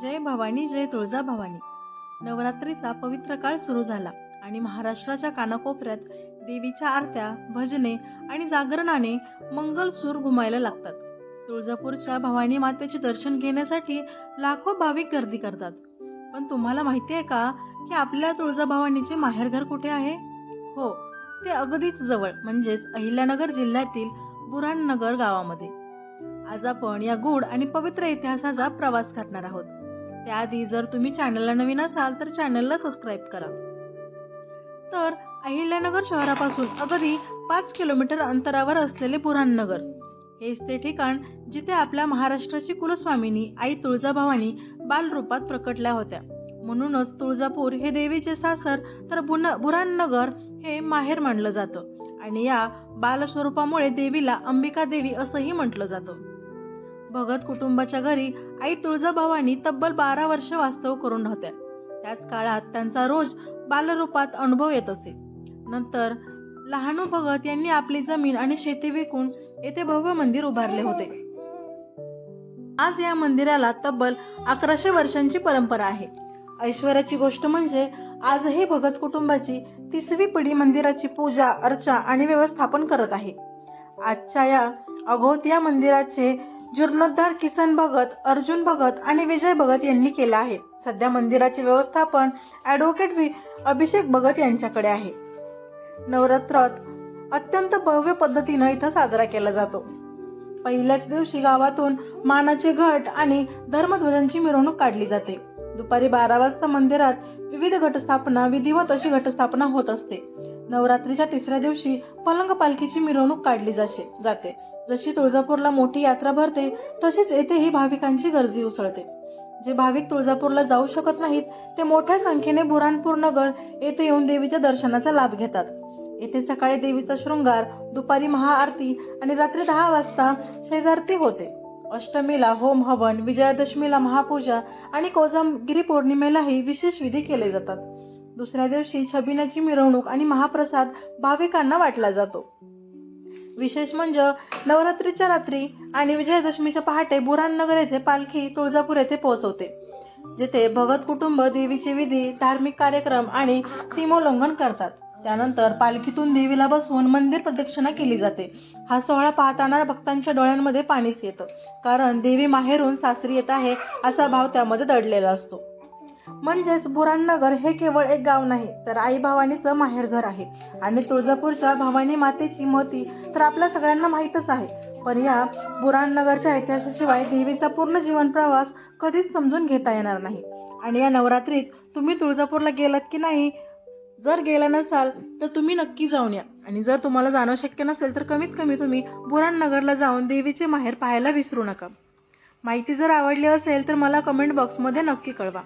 जय भवानी, जय तुळजा भवानी. नवरात्रीचा पवित्र काळ सुरू झाला आणि महाराष्ट्राच्या कानाकोपऱ्यात देवीच्या आरत्या, भजने आणि जागरणाने मंगल सूर घुमायला लागतात. तुळजापूरच्या भवानी मातेचे दर्शन घेण्यासाठी लाखो भाविक गर्दी करतात. पण तुम्हाला माहिती आहे का की आपल्या तुळजाभवानीचे माहेरघर कुठे आहे? हो, ते अगदीच जवळ म्हणजेच अहिल्यानगर जिल्ह्यातील बुऱ्हाणनगर गावामध्ये. आज आपण या गूढ आणि पवित्र इतिहासाचा प्रवास करणार आहोत. त्याआधी जर तुम्ही चॅनलला नवीन असाल तर चॅनलला सबस्क्राईब करा. तर अहिल्यानगर शहरापासून अगदी 5 किलोमीटर अंतरावर असलेले बुऱ्हाणनगर हेच ते ठिकाण जिथे आपल्या महाराष्ट्राची कुलस्वामिनी आई तुळजाभवानी बालरूपात प्रकटल्या होत्या. म्हणूनच तुळजापूर हे देवीचे सासर तर बुऱ्हाणनगर हे माहेर मानलं जातं आणि या बालस्वरूपामुळे देवीला अंबिका देवी असंही म्हटलं जातं. भगत कुटुंबाच्या घरी आई तुळजाभवानी तब्बल 12 वर्ष वास्तव करून होत्या. त्याच काळात त्यांचा रोज बालरूपात अनुभव येत असे. नंतर लहानू भगत यांनी आपली जमीन आणि शेती विकून येथे भव्य मंदिर उभारले होते. आज या मंदिराला तब्बल 1100 वर्षांची परंपरा आहे. ऐश्वर्याची गोष्ट म्हणजे आजही भगत कुटुंबाची 30वी पिढी मंदिराची पूजा, अर्चा आणि व्यवस्थापन करत आहे. आजच्या या अघोत या मंदिराचे जीर्णोद्धार किसन भगत, अर्जुन भगत आणि विजय भगत यांनी केला आहे. सध्या मंदिराचे व्यवस्थापन ॲडव्होकेट अभिषेक भगत यांच्याकडे आहे. नवरात्रात अत्यंत भव्य पद्धतीने इथं साजरा केला जातो. पहिल्याच दिवशी गावातून मानाचे घट आणि धर्मध्वजांची मिरवणूक काढली जाते. दुपारी 12 वाजता मंदिरात विविध घटस्थापना, विधिवत अशी घटस्थापना होत असते. नवरात्रीच्या 3ऱ्या दिवशी पलंग पालखीची मिरवणूक काढली जाते. जशी तुळजापूरला मोठी यात्रा भरते तशीच येथेही भाविकांची गर्दी उसळते. जे भाविक तुळजापूरला जाऊ शकत नाहीत ते मोठ्या संख्येने बुऱ्हाणपूर नगर येथे येऊन देवीच्या दर्शनाचा लाभ घेतात. येथे सकाळी देवीचा शृंगार, दुपारी महाआरती आणि रात्री 10 वाजता शेजारती होते. अष्टमीला होम हवन, विजयादशमीला महापूजा आणि कोजागिरी पौर्णिमेलाही विशेष विधी केले जातात. दुसऱ्या दिवशी छबिन्याची मिरवणूक आणि महाप्रसाद भाविकांना वाटला जातो. विशेष म्हणजे नवरात्रीच्या रात्री आणि विजयादशमीच्या पहाटे बुऱ्हाणनगर येथे पालखी तुळजापूर येथे पोहोचवते, जिथे भगत कुटुंब देवीचे विधी, धार्मिक कार्यक्रम आणि सीमोल्लंघन करतात. त्यानंतर पालखीतून देवीला बसवून मंदिर प्रदक्षिणा केली जाते. हा सोहळा पाहताना भक्तांच्या डोळ्यांमध्ये पाणीच येतं, कारण देवी माहेरून सासरी येत आहे असा भाव त्यामध्ये दडलेला असतो. म्हणजेच बुऱ्हाणनगर हे केवळ एक गाव नाही तर आई भवानीचं माहेरघर आहे. आणि तुळजापूरच्या भवानी मातेची महती तर आपल्या सगळ्यांना माहीतच आहे. पण या बुऱ्हाणनगरच्या इतिहासाशिवाय देवीचा पूर्ण जीवन प्रवास कधीच समजून घेता येणार नाही. आणि या नवरात्रीत तुम्ही तुळजापूरला गेलात की नाही? जर गेला नसाल तर तुम्ही नक्की जाऊन या. आणि जर तुम्हाला जाणं शक्य नसेल तर कमीत कमी तुम्ही बुऱ्हाणनगरला जाऊन देवीचे माहेर पाहायला विसरू नका. माहिती जर आवडली असेल तर मला कमेंट बॉक्समध्ये नक्की कळवा.